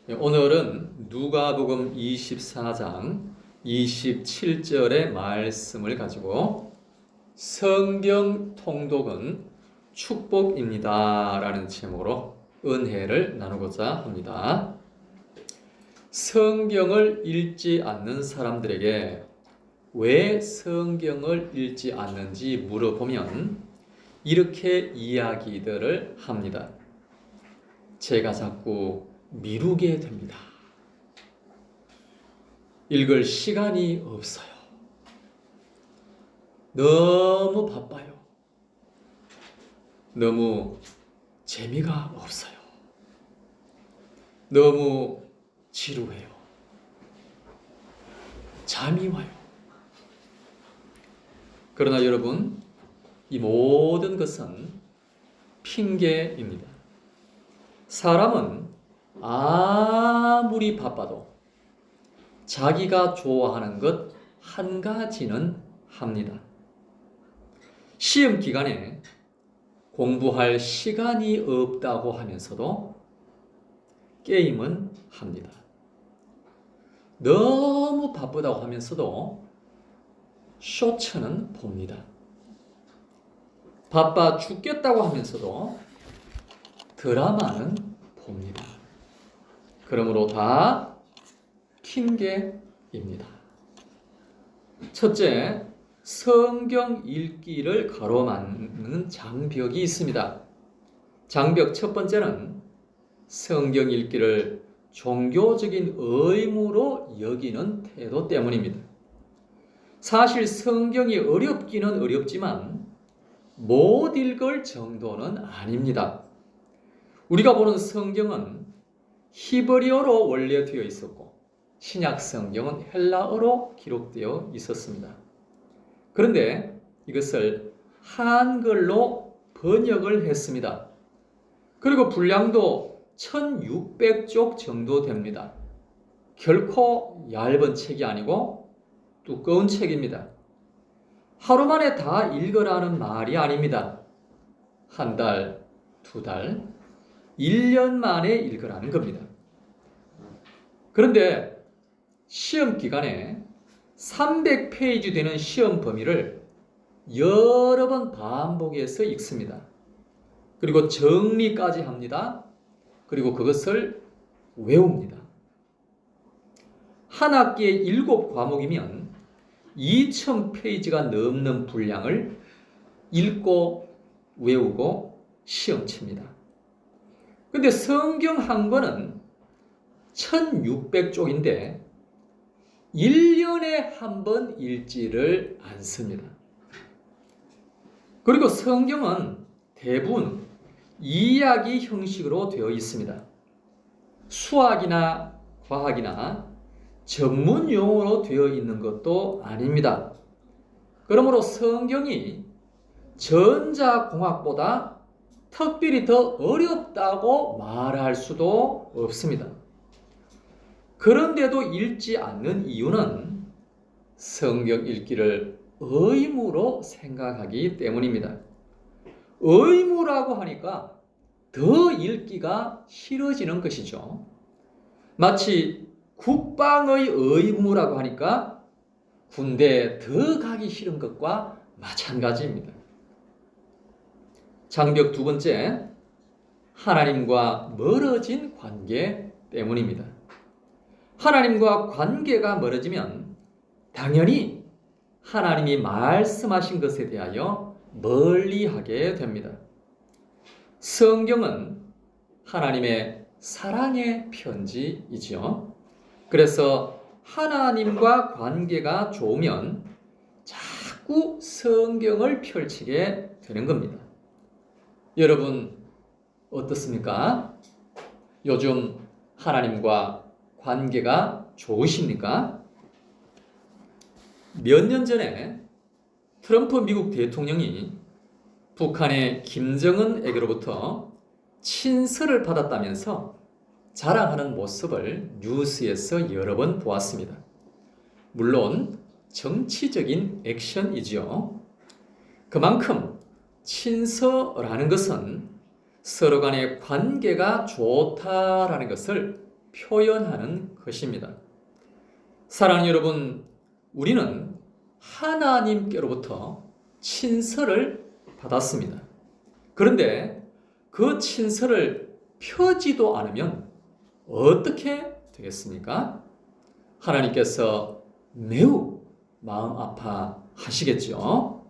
오늘은 누가복음 24장 27절의 말씀을 가지고 성경 통독은 축복입니다 라는 제목으로 은혜를 나누고자 합니다. 성경을 읽지 않는 사람들에게 왜 성경을 읽지 않는지 물어보면 이렇게 이야기들을 합니다. 제가 자꾸 미루게 됩니다. 읽을 시간이 없어요. 너무 바빠요. 너무 재미가 없어요. 너무 지루해요. 잠이 와요. 그러나 여러분, 이 모든 것은 핑계입니다. 사람은 아무리 바빠도 자기가 좋아하는 것 한 가지는 합니다. 시험 기간에 공부할 시간이 없다고 하면서도 게임은 합니다. 너무 바쁘다고 하면서도 쇼츠는 봅니다. 바빠 죽겠다고 하면서도 드라마는 봅니다. 그러므로 다 핑계입니다. 첫째, 성경 읽기를 가로막는 장벽이 있습니다. 장벽 첫 번째는 성경 읽기를 종교적인 의무로 여기는 태도 때문입니다. 사실 성경이 어렵기는 어렵지만 못 읽을 정도는 아닙니다. 우리가 보는 성경은 히브리어로 원래 되어 있었고 신약 성경은 헬라어로 기록되어 있었습니다. 그런데 이것을 한글로 번역을 했습니다. 그리고 분량도 1600쪽 정도 됩니다. 결코 얇은 책이 아니고 두꺼운 책입니다. 하루 만에 다 읽으라는 말이 아닙니다. 한 달, 두 달, 1년 만에 읽으라는 겁니다. 그런데 시험 기간에 300페이지 되는 시험 범위를 여러 번 반복해서 읽습니다. 그리고 정리까지 합니다. 그리고 그것을 외웁니다. 한 학기에 7과목이면 2000페이지가 넘는 분량을 읽고 외우고 시험 칩니다. 근데 성경 한 권은 1600쪽인데 1년에 한 번 읽지를 않습니다. 그리고 성경은 대부분 이야기 형식으로 되어 있습니다. 수학이나 과학이나 전문 용어로 되어 있는 것도 아닙니다. 그러므로 성경이 전자공학보다 특별히 더 어렵다고 말할 수도 없습니다. 그런데도 읽지 않는 이유는 성경 읽기를 의무로 생각하기 때문입니다. 의무라고 하니까 더 읽기가 싫어지는 것이죠. 마치 국방의 의무라고 하니까 군대에 더 가기 싫은 것과 마찬가지입니다. 장벽 두 번째, 하나님과 멀어진 관계 때문입니다. 하나님과 관계가 멀어지면 당연히 하나님이 말씀하신 것에 대하여 멀리하게 됩니다. 성경은 하나님의 사랑의 편지이지요. 그래서 하나님과 관계가 좋으면 자꾸 성경을 펼치게 되는 겁니다. 여러분 어떻습니까? 요즘 하나님과 관계가 좋으십니까? 몇 년 전에 트럼프 미국 대통령이 북한의 김정은에게로부터 친서를 받았다면서 자랑하는 모습을 뉴스에서 여러 번 보았습니다. 물론 정치적인 액션이지요. 그만큼 친서라는 것은 서로 간의 관계가 좋다라는 것을 표현하는 것입니다. 사랑하는 여러분, 우리는 하나님께로부터 친서를 받았습니다. 그런데 그 친서를 펴지도 않으면 어떻게 되겠습니까? 하나님께서 매우 마음 아파하시겠죠.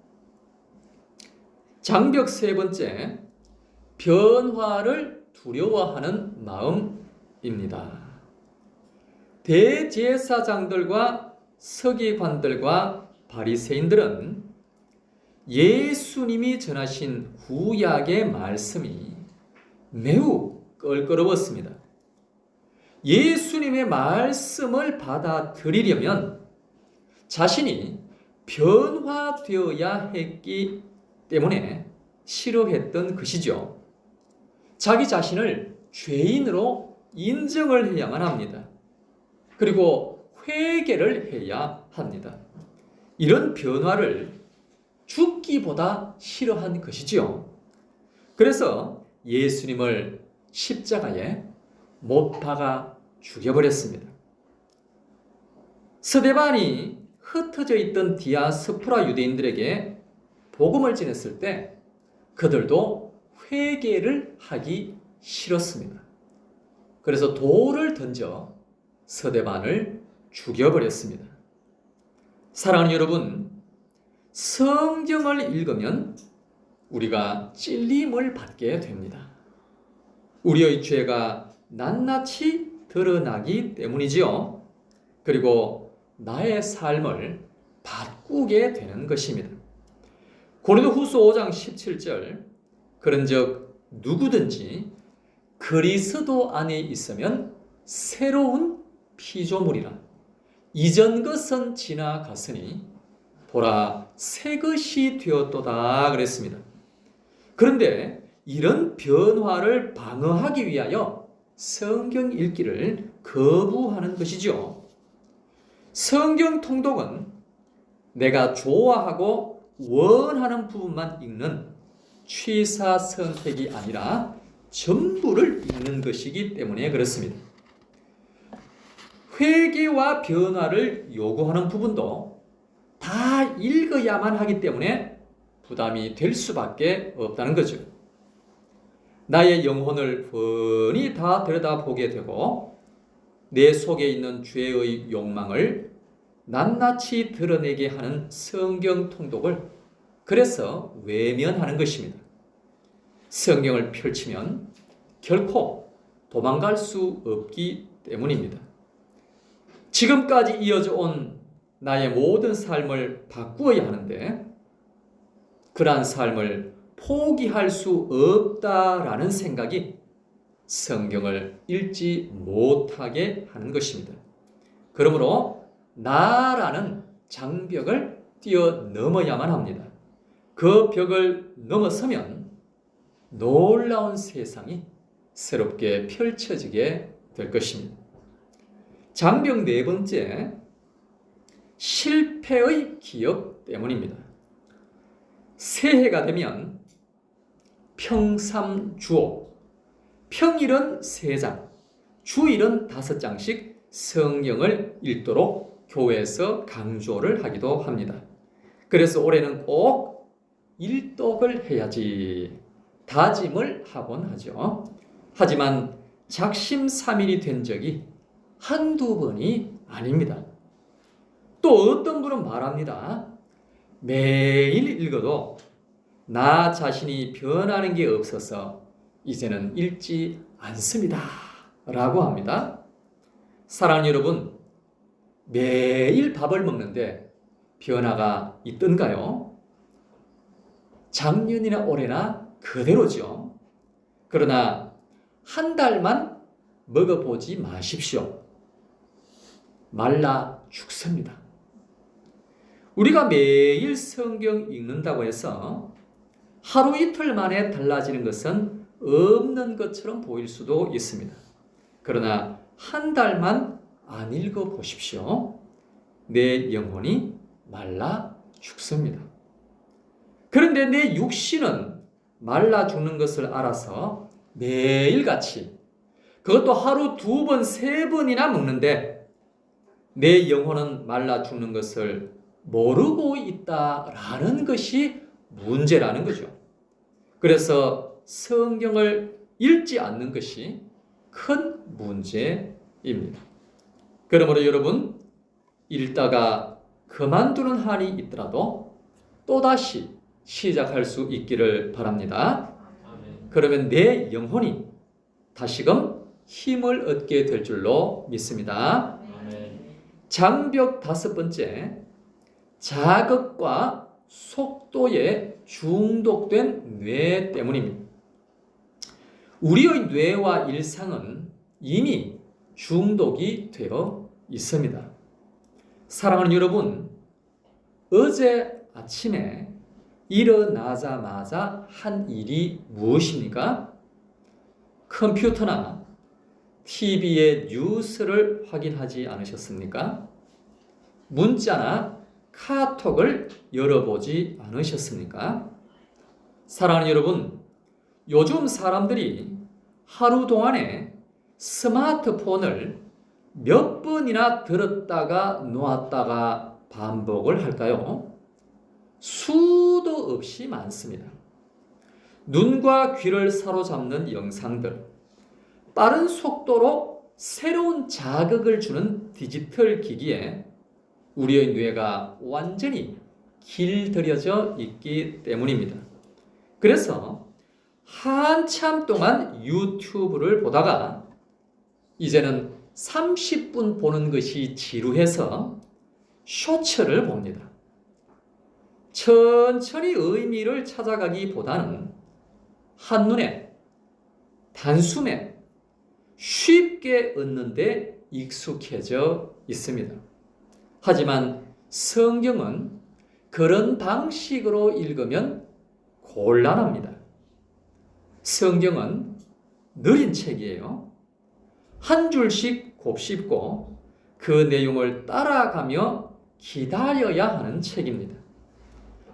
장벽 세 번째, 변화를 두려워하는 마음입니다. 대제사장들과 서기관들과 바리새인들은 예수님이 전하신 구약의 말씀이 매우 껄끄러웠습니다. 예수님의 말씀을 받아들이려면 자신이 변화되어야 했기 때문에 싫어했던 것이죠. 자기 자신을 죄인으로 인정을 해야만 합니다. 그리고 회개를 해야 합니다. 이런 변화를 죽기보다 싫어한 것이지요. 그래서 예수님을 십자가에 못 박아 죽여버렸습니다. 스데반이 흩어져 있던 디아스포라 유대인들에게 복음을 전했을 때 그들도 회개를 하기 싫었습니다. 그래서 돌을 던져 스데반을 죽여버렸습니다. 사랑하는 여러분, 성경을 읽으면 우리가 찔림을 받게 됩니다. 우리의 죄가 낱낱이 드러나기 때문이지요. 그리고 나의 삶을 바꾸게 되는 것입니다. 고린도후서 5장 17절, 그런즉 누구든지 그리스도 안에 있으면 새로운 피조물이라. 이전 것은 지나갔으니 보라 새 것이 되었도다 그랬습니다. 그런데 이런 변화를 방어하기 위하여 성경 읽기를 거부하는 것이죠. 성경 통독은 내가 좋아하고 원하는 부분만 읽는 취사 선택이 아니라 전부를 읽는 것이기 때문에 그렇습니다. 회개와 변화를 요구하는 부분도 다 읽어야만 하기 때문에 부담이 될 수밖에 없다는 거죠. 나의 영혼을 훤히 다 들여다보게 되고 내 속에 있는 죄의 욕망을 낱낱이 드러내게 하는 성경 통독을 그래서 외면하는 것입니다. 성경을 펼치면 결코 도망갈 수 없기 때문입니다. 지금까지 이어져 온 나의 모든 삶을 바꾸어야 하는데 그러한 삶을 포기할 수 없다라는 생각이 성경을 읽지 못하게 하는 것입니다. 그러므로 나라는 장벽을 뛰어넘어야만 합니다. 그 벽을 넘어서면 놀라운 세상이 새롭게 펼쳐지게 될 것입니다. 장벽 네 번째, 실패의 기억 때문입니다. 새해가 되면 평삼주오, 평일은 3장, 주일은 5장씩 성경을 읽도록 교회에서 강조를 하기도 합니다. 그래서 올해는 꼭 일독을 해야지 다짐을 하곤 하죠. 하지만 작심삼일이 된 적이 한두 번이 아닙니다. 또 어떤 분은 말합니다. 매일 읽어도 나 자신이 변하는 게 없어서 이제는 읽지 않습니다. 라고 합니다. 사랑하는 여러분, 매일 밥을 먹는데 변화가 있던가요? 작년이나 올해나 그대로죠. 그러나 한 달만 먹어보지 마십시오. 말라 죽습니다. 우리가 매일 성경 읽는다고 해서 하루 이틀 만에 달라지는 것은 없는 것처럼 보일 수도 있습니다. 그러나 한 달만 안 읽어보십시오. 내 영혼이 말라 죽습니다. 그런데 내 육신은 말라 죽는 것을 알아서 매일같이 그것도 하루 2번, 3번이나 먹는데 내 영혼은 말라 죽는 것을 모르고 있다라는 것이 문제라는 거죠. 그래서 성경을 읽지 않는 것이 큰 문제입니다. 그러므로 여러분, 읽다가 그만두는 한이 있더라도 또다시 시작할 수 있기를 바랍니다. 그러면 내 영혼이 다시금 힘을 얻게 될 줄로 믿습니다. 장벽 5번째, 자극과 속도에 중독된 뇌 때문입니다. 우리의 뇌와 일상은 이미 중독이 되어 있습니다. 사랑하는 여러분, 어제 아침에 일어나자마자 한 일이 무엇입니까? 컴퓨터나 TV의 뉴스를 확인하지 않으셨습니까? 문자나 카톡을 열어보지 않으셨습니까? 사랑하는 여러분, 요즘 사람들이 하루 동안에 스마트폰을 몇 번이나 들었다가 놓았다가 반복을 할까요? 수도 없이 많습니다. 눈과 귀를 사로잡는 영상들, 빠른 속도로 새로운 자극을 주는 디지털 기기에 우리의 뇌가 완전히 길들여져 있기 때문입니다. 그래서 한참 동안 유튜브를 보다가 이제는 30분 보는 것이 지루해서 쇼츠를 봅니다. 천천히 의미를 찾아가기보다는 한눈에, 단숨에 쉽게 얻는데 익숙해져 있습니다. 하지만 성경은 그런 방식으로 읽으면 곤란합니다. 성경은 느린 책이에요. 한 줄씩 곱씹고 그 내용을 따라가며 기다려야 하는 책입니다.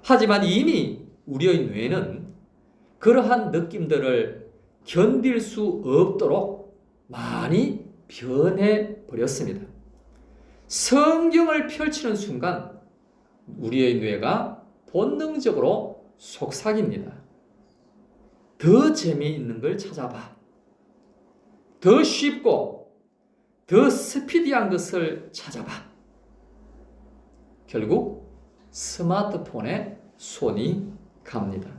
하지만 이미 우리의 뇌는 그러한 느낌들을 견딜 수 없도록 많이 변해버렸습니다. 성경을 펼치는 순간 우리의 뇌가 본능적으로 속삭입니다. 더 재미있는 걸 찾아봐. 더 쉽고 더 스피디한 것을 찾아봐. 결국 스마트폰에 손이 갑니다.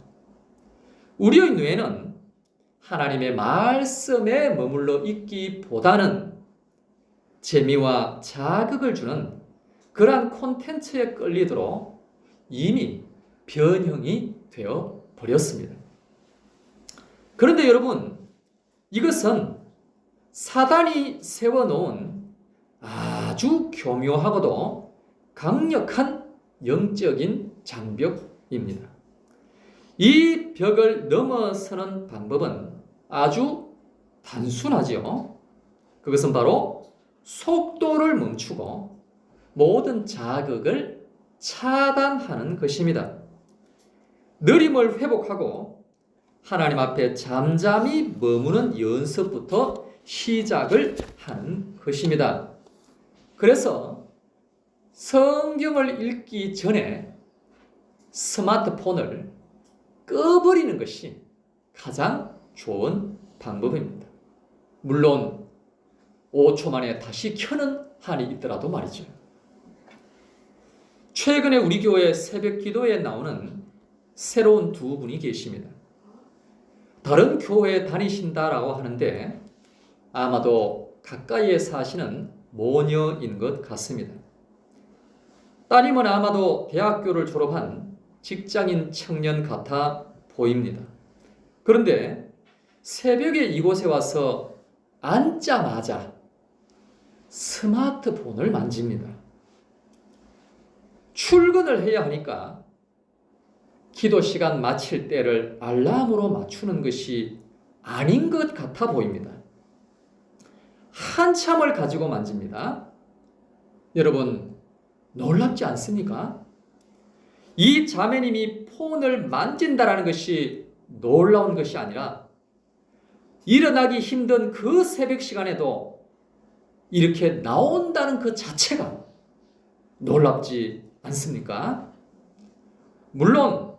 우리의 뇌는 하나님의 말씀에 머물러 있기보다는 재미와 자극을 주는 그러한 콘텐츠에 끌리도록 이미 변형이 되어 버렸습니다. 그런데 여러분, 이것은 사단이 세워놓은 아주 교묘하고도 강력한 영적인 장벽입니다. 이 벽을 넘어서는 방법은 아주 단순하지요. 그것은 바로 속도를 멈추고 모든 자극을 차단하는 것입니다. 느림을 회복하고 하나님 앞에 잠잠히 머무는 연습부터 시작을 하는 것입니다. 그래서 성경을 읽기 전에 스마트폰을 꺼버리는 것이 가장 좋은 방법입니다. 물론 5초 만에 다시 켜는 한이 있더라도 말이죠. 최근에 우리 교회 새벽 기도에 나오는 새로운 2분이 계십니다. 다른 교회에 다니신다라고 하는데 아마도 가까이에 사시는 모녀인 것 같습니다. 따님은 아마도 대학교를 졸업한 직장인 청년 같아 보입니다. 그런데 새벽에 이곳에 와서 앉자마자 스마트폰을 만집니다. 출근을 해야 하니까 기도 시간 마칠 때를 알람으로 맞추는 것이 아닌 것 같아 보입니다. 한참을 가지고 만집니다. 여러분, 놀랍지 않습니까? 이 자매님이 폰을 만진다라는 것이 놀라운 것이 아니라 일어나기 힘든 그 새벽 시간에도 이렇게 나온다는 그 자체가 놀랍지 않습니까? 물론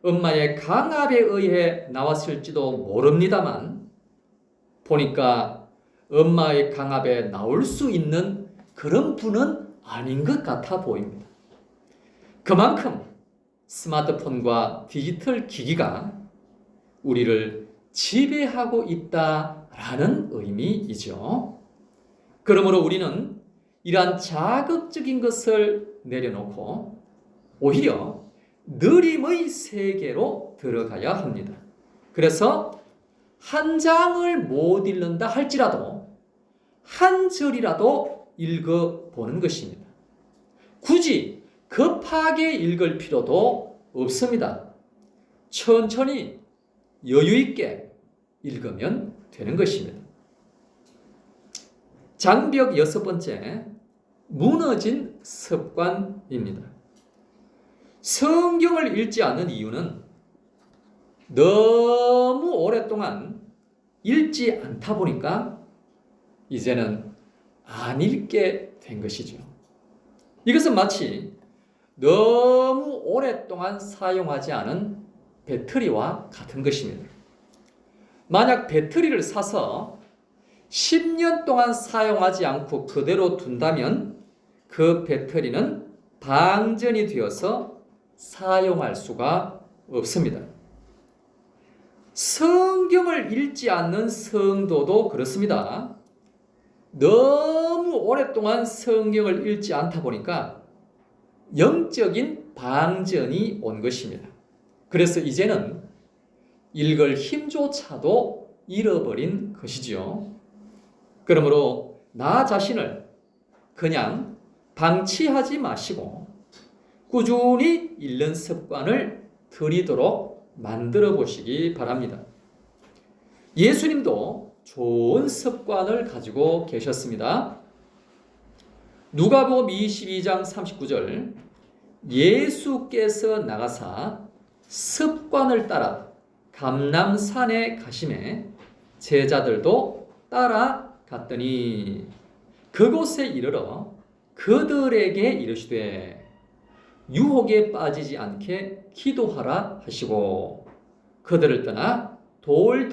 엄마의 강압에 의해 나왔을지도 모릅니다만 보니까 엄마의 강압에 나올 수 있는 그런 분은 아닌 것 같아 보입니다. 그만큼 스마트폰과 디지털 기기가 우리를 지배하고 있다라는 의미이죠. 그러므로 우리는 이러한 자극적인 것을 내려놓고 오히려 느림의 세계로 들어가야 합니다. 그래서 한 장을 못 읽는다 할지라도 한 절이라도 읽어보는 것입니다. 굳이 급하게 읽을 필요도 없습니다. 천천히 여유 있게 읽으면 되는 것입니다. 장벽 6번째, 무너진 습관입니다. 성경을 읽지 않는 이유는 너무 오랫동안 읽지 않다 보니까 이제는 안 읽게 된 것이죠. 이것은 마치 너무 오랫동안 사용하지 않은 배터리와 같은 것입니다. 만약 배터리를 사서 10년 동안 사용하지 않고 그대로 둔다면 그 배터리는 방전이 되어서 사용할 수가 없습니다. 성경을 읽지 않는 성도도 그렇습니다. 너무 오랫동안 성경을 읽지 않다 보니까 영적인 방전이 온 것입니다. 그래서 이제는 읽을 힘조차도 잃어버린 것이죠. 그러므로 나 자신을 그냥 방치하지 마시고 꾸준히 읽는 습관을 들이도록 만들어 보시기 바랍니다. 예수님도 좋은 습관을 가지고 계셨습니다. 누가복음 22장 39절, 예수께서 나가사 습관을 따라 감람산에 가시매 제자들도 따라갔더니 그곳에 이르러 그들에게 이르시되 유혹에 빠지지 않게 기도하라 하시고 그들을 떠나 돌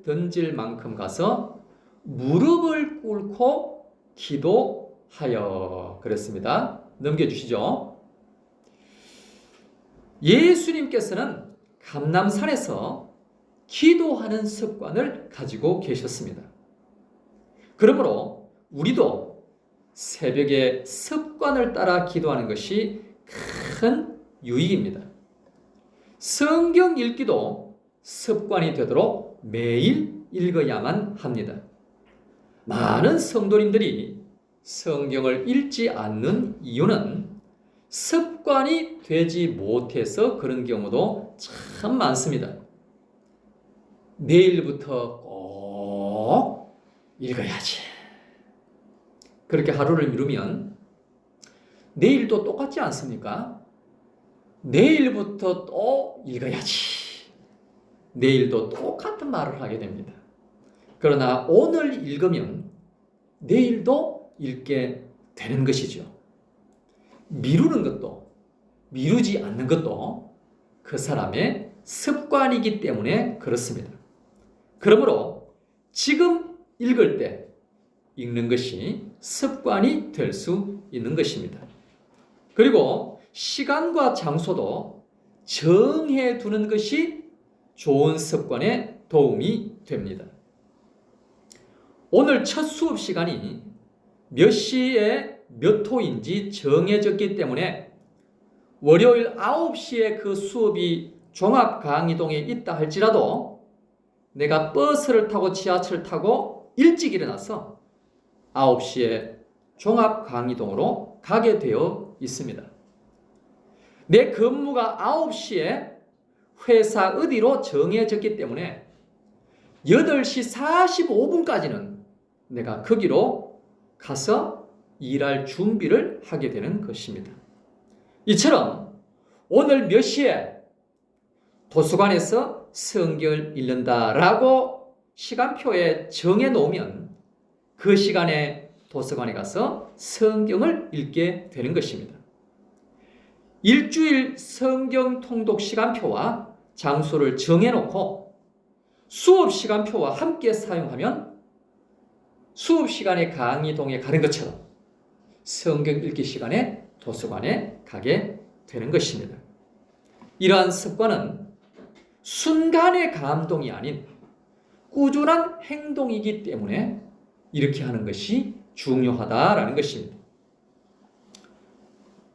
던질 만큼 가서 무릎을 꿇고 기도하여 그랬습니다. 넘겨주시죠. 예수님께서는 감람산에서 기도하는 습관을 가지고 계셨습니다. 그러므로 우리도 새벽에 습관을 따라 기도하는 것이 큰 유익입니다. 성경 읽기도 습관이 되도록 매일 읽어야만 합니다. 많은 성도님들이 성경을 읽지 않는 이유는 습관이 되지 못해서 그런 경우도 참 많습니다. 내일부터 꼭 읽어야지. 그렇게 하루를 미루면 내일도 똑같지 않습니까? 내일부터 또 읽어야지. 내일도 똑같은 말을 하게 됩니다. 그러나 오늘 읽으면 내일도 읽게 되는 것이죠. 미루는 것도 미루지 않는 것도 그 사람의 습관이기 때문에 그렇습니다. 그러므로 지금 읽을 때 읽는 것이 습관이 될 수 있는 것입니다. 그리고 시간과 장소도 정해 두는 것이 좋은 습관에 도움이 됩니다. 오늘 첫 수업 시간이 몇 시에 몇 호인지 정해졌기 때문에 월요일 9시에 그 수업이 종합강의동에 있다 할지라도 내가 버스를 타고 지하철을 타고 일찍 일어나서 9시에 종합강의동으로 가게 되어 있습니다. 내 근무가 9시에 회사 어디로 정해졌기 때문에 8시 45분까지는 내가 거기로 가서 일할 준비를 하게 되는 것입니다. 이처럼 오늘 몇 시에 도서관에서 성경을 읽는다라고 시간표에 정해 놓으면 그 시간에 도서관에 가서 성경을 읽게 되는 것입니다. 일주일 성경 통독 시간표와 장소를 정해놓고 수업 시간표와 함께 사용하면 수업 시간에 강의동에 가는 것처럼 성경 읽기 시간에 도서관에 가게 되는 것입니다. 이러한 습관은 순간의 감동이 아닌 꾸준한 행동이기 때문에 이렇게 하는 것이 중요하다라는 것입니다.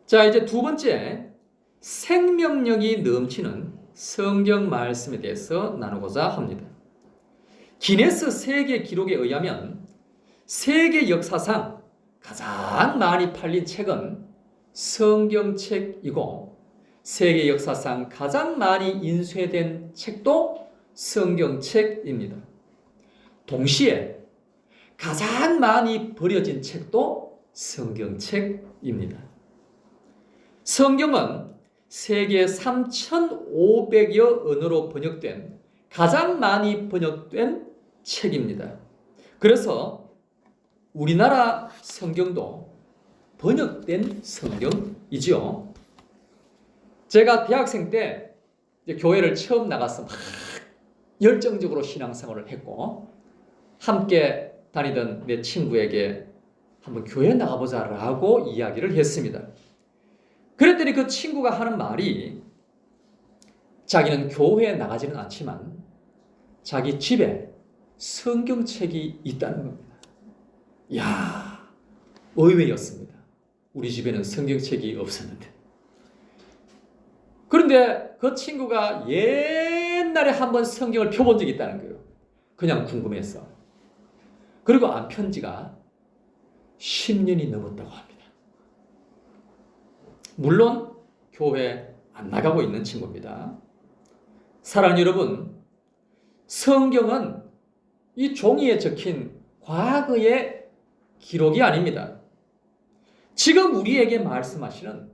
자, 이제 두 번째, 생명력이 넘치는 성경 말씀에 대해서 나누고자 합니다. 기네스 세계 기록에 의하면 세계 역사상 가장 많이 팔린 책은 성경책이고 세계 역사상 가장 많이 인쇄된 책도 성경책입니다. 동시에 가장 많이 버려진 책도 성경책입니다. 성경은 세계 3,500여 언어로 번역된 가장 많이 번역된 책입니다. 그래서 우리나라 성경도 번역된 성경이지요. 제가 대학생 때 교회를 처음 나가서 막 열정적으로 신앙생활을 했고 함께 다니던 내 친구에게 한번 교회 나가보자라고 이야기를 했습니다. 그랬더니 그 친구가 하는 말이 자기는 교회에 나가지는 않지만 자기 집에 성경책이 있다는 겁니다. 이야, 의외였습니다. 우리 집에는 성경책이 없었는데. 그런데 그 친구가 옛날에 한번 성경을 펴본 적이 있다는 거예요. 그냥 궁금해서. 그리고 안 편 지가 10년이 넘었다고 합니다. 물론 교회 안 나가고 있는 친구입니다. 사랑하는 여러분, 성경은 이 종이에 적힌 과거의 기록이 아닙니다. 지금 우리에게 말씀하시는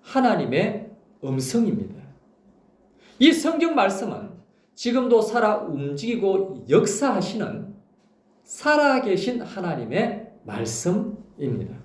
하나님의 음성입니다. 이 성경 말씀은 지금도 살아 움직이고 역사하시는 살아계신 하나님의 말씀입니다.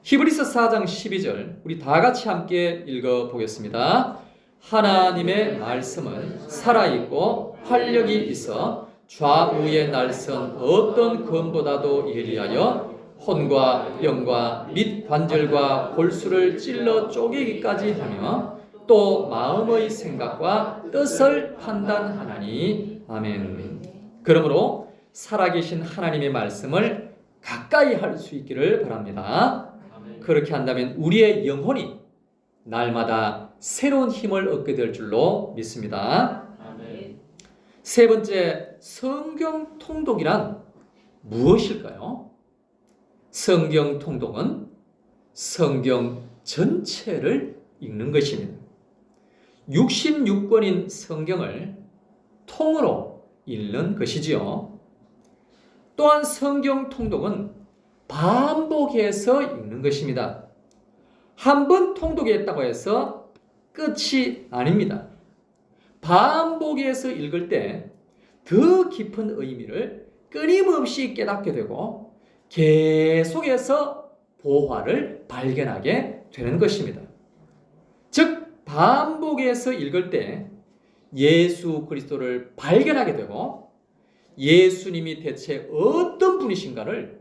히브리서 4장 12절 우리 다 같이 함께 읽어보겠습니다. 하나님의 말씀은 살아있고 활력이 있어 좌우의 날선 어떤 검보다도 예리하여 혼과 영과 및 관절과 골수를 찔러 쪼개기까지 하며 또 마음의 생각과 뜻을 판단하나니. 아멘. 그러므로 살아계신 하나님의 말씀을 가까이 할 수 있기를 바랍니다. 그렇게 한다면 우리의 영혼이 날마다 새로운 힘을 얻게 될 줄로 믿습니다. 세 번째, 성경 통독이란 무엇일까요? 성경 통독은 성경 전체를 읽는 것입니다. 66권인 성경을 통으로 읽는 것이지요. 또한 성경 통독은 반복해서 읽는 것입니다. 한 번 통독했다고 해서 끝이 아닙니다. 반복해서 읽을 때 더 깊은 의미를 끊임없이 깨닫게 되고 계속해서 보화를 발견하게 되는 것입니다. 즉 반복해서 읽을 때 예수 그리스도를 발견하게 되고 예수님이 대체 어떤 분이신가를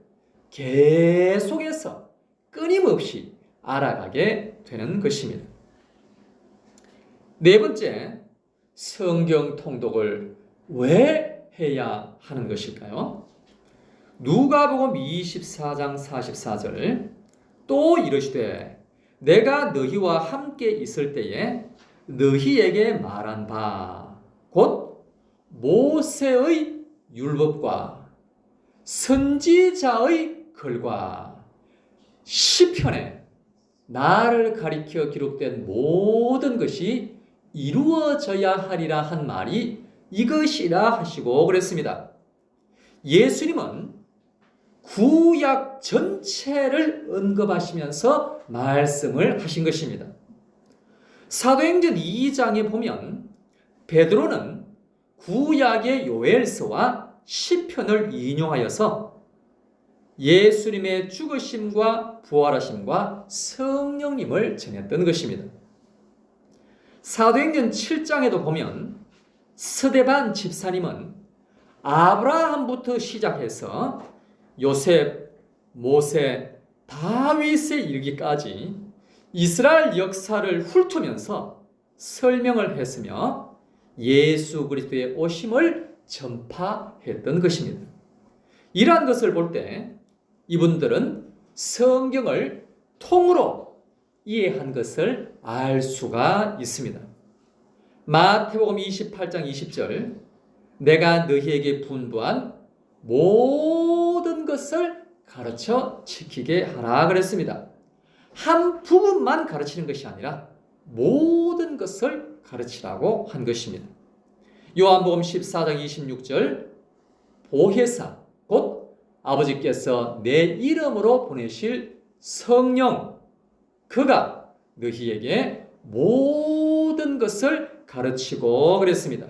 계속해서 끊임없이 알아가게 되는 것입니다. 네 번째, 성경 통독을 왜 해야 하는 것일까요? 누가복음 24장 44절 또 이르시되 내가 너희와 함께 있을 때에 너희에게 말한 바 곧 모세의 율법과 선지자의 글과 시편에 나를 가리켜 기록된 모든 것이 이루어져야 하리라 한 말이 이것이라 하시고 그랬습니다. 예수님은 구약 전체를 언급하시면서 말씀을 하신 것입니다. 사도행전 2장에 보면 베드로는 구약의 요엘서와 시편을 인용하여서 예수님의 죽으심과 부활하심과 성령님을 전했던 것입니다. 사도행전 7장에도 보면 스데반 집사님은 아브라함부터 시작해서 요셉, 모세, 다윗에 이르기까지 이스라엘 역사를 훑으면서 설명을 했으며 예수 그리스도의 오심을 전파했던 것입니다. 이러한 것을 볼 때 이분들은 성경을 통으로 이해한 것을 알 수가 있습니다. 마태복음 28장 20절 내가 너희에게 분부한 모든 것을 가르쳐 지키게 하라 그랬습니다. 한 부분만 가르치는 것이 아니라 모든 것을 가르치라고 한 것입니다. 요한복음 14장 26절 보혜사 곧 아버지께서 내 이름으로 보내실 성령 그가 너희에게 모든 것을 가르치고 그랬습니다.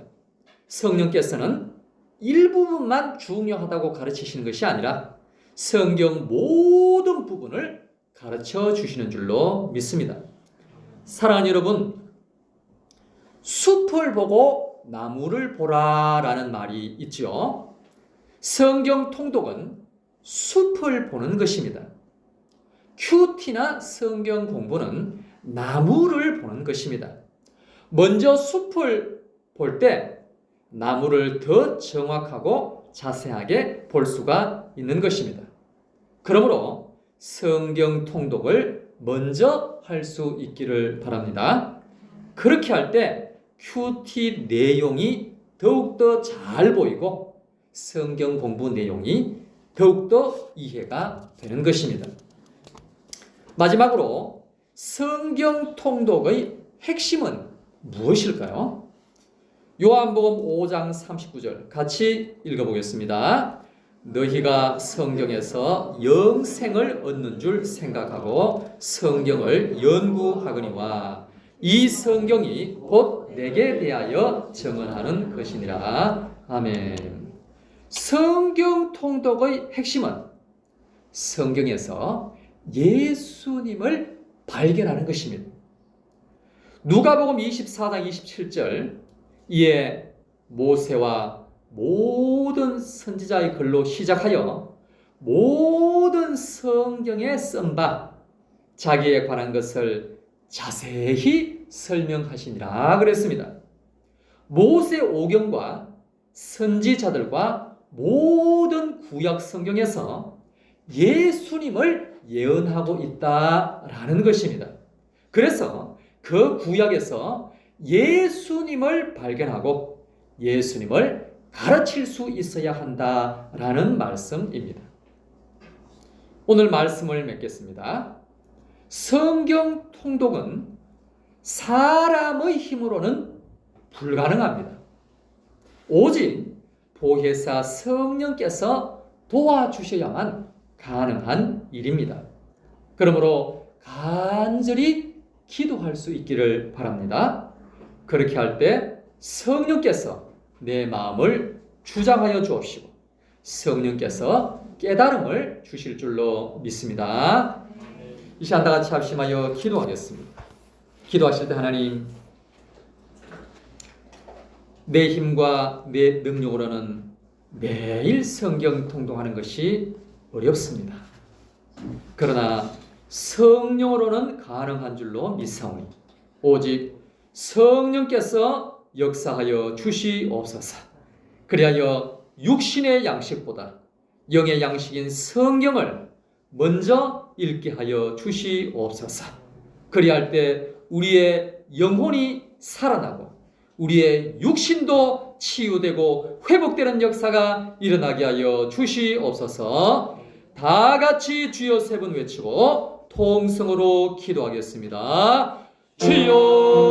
성령께서는 일부분만 중요하다고 가르치시는 것이 아니라 성경 모든 부분을 가르쳐 주시는 줄로 믿습니다. 사랑하는 여러분, 숲을 보고 나무를 보라라는 말이 있죠. 성경 통독은 숲을 보는 것입니다. 큐티나 성경 공부는 나무를 보는 것입니다. 먼저 숲을 볼 때 나무를 더 정확하고 자세하게 볼 수가 있는 것입니다. 그러므로 성경 통독을 먼저 할 수 있기를 바랍니다. 그렇게 할 때 큐티 내용이 더욱더 잘 보이고 성경 공부 내용이 더욱더 이해가 되는 것입니다. 마지막으로 성경 통독의 핵심은 무엇일까요? 요한복음 5장 39절 같이 읽어보겠습니다. 너희가 성경에서 영생을 얻는 줄 생각하고 성경을 연구하거니와 이 성경이 곧 내게 대하여 증언하는 것이니라. 아멘. 성경 통독의 핵심은 성경에서 예수님을 발견하는 것입니다. 누가복음 24장 27절 이에 모세와 모든 선지자의 글로 시작하여 모든 성경에 쓴 바 자기에 관한 것을 자세히 설명하시니라 그랬습니다. 모세 오경과 선지자들과 모든 구약 성경에서 예수님을 예언하고 있다라는 것입니다. 그래서 그 구약에서 예수님을 발견하고 예수님을 가르칠 수 있어야 한다라는 말씀입니다. 오늘 말씀을 맺겠습니다. 성경 통독은 사람의 힘으로는 불가능합니다. 오직 보혜사 성령께서 도와주셔야만 가능한 일입니다. 그러므로 간절히 기도할 수 있기를 바랍니다. 그렇게 할 때 성령께서 내 마음을 주장하여 주옵시고 성령께서 깨달음을 주실 줄로 믿습니다. 이 시간 다 같이 합심하여 기도하겠습니다. 기도하실 때 하나님, 내 힘과 내 능력으로는 매일 성경 통독하는 것이 어렵습니다. 그러나 성령으로는 가능한 줄로 믿사오니 오직 성령께서 역사하여 주시옵소서. 그리하여 육신의 양식보다 영의 양식인 성경을 먼저 읽게 하여 주시옵소서. 그리할 때 우리의 영혼이 살아나고 우리의 육신도 치유되고 회복되는 역사가 일어나게 하여 주시옵소서. 다 같이 주여 세 번 외치고 통성으로 기도하겠습니다. 주여